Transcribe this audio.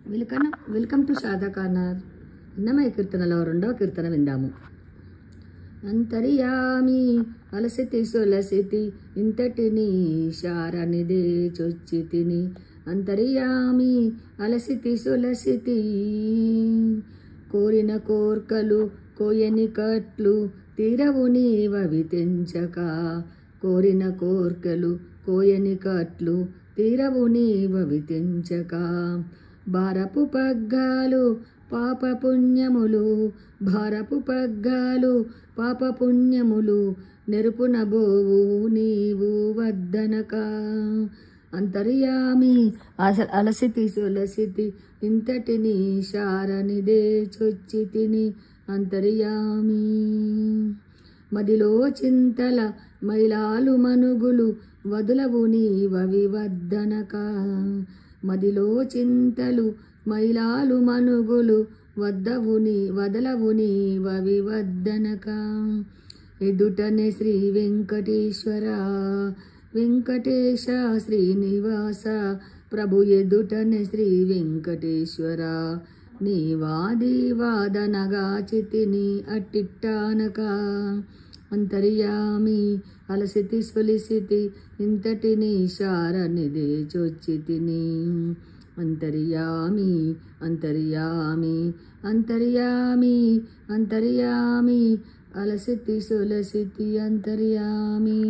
Welcome to Sharada corner. Annamayya కీర్తనలో రెండవ కీర్తన విందాము. అంతర్యామి అలసితి సొలసితి ఇంతటిని శారనిదే చొచ్చితిని. అంతర్యామి అలసితి సొలసితి కోరిన కోర్కలు కోయని కట్లు తీరవు నీవవి తెంచక. కోరిన కోర్కలు కోయని కట్లు తీరవు నీవవి తెంచక. భారపు పగ్గాలు పాపపుణ్యములు భారపు పగ్గాలు పాపపుణ్యములు నెరుపున బోవు నీవు వద్దనక. అంతర్యామి అలసితి సొలసితి ఇంతటిని శారనిదే చొచ్చితిని. అంతర్యామి మదిలో చింతల మైలాలు మనుగులు వదులవు నీవవి వద్దనక. మదిలో చింతలు మైలాలు మనుగులు వదలవు నీవవి వద్దనక. ఎదుటనే శ్రీ వెంకటేశ్వర వెంకటేశ శ్రీనివాస ప్రభు ఎదుటనే శ్రీ వెంకటేశ్వర నీ వాది వాదనగా చితిని అట్టిట్టానక. అంతర్యామి అలసితి సొలిసితి ఇంతటిని శారనిదే చొచ్చితిని. అంతర్యామి అంతర్యామి అంతర్యామి అంతర్యామి అలసితి సొలసితి అంతర్యామి.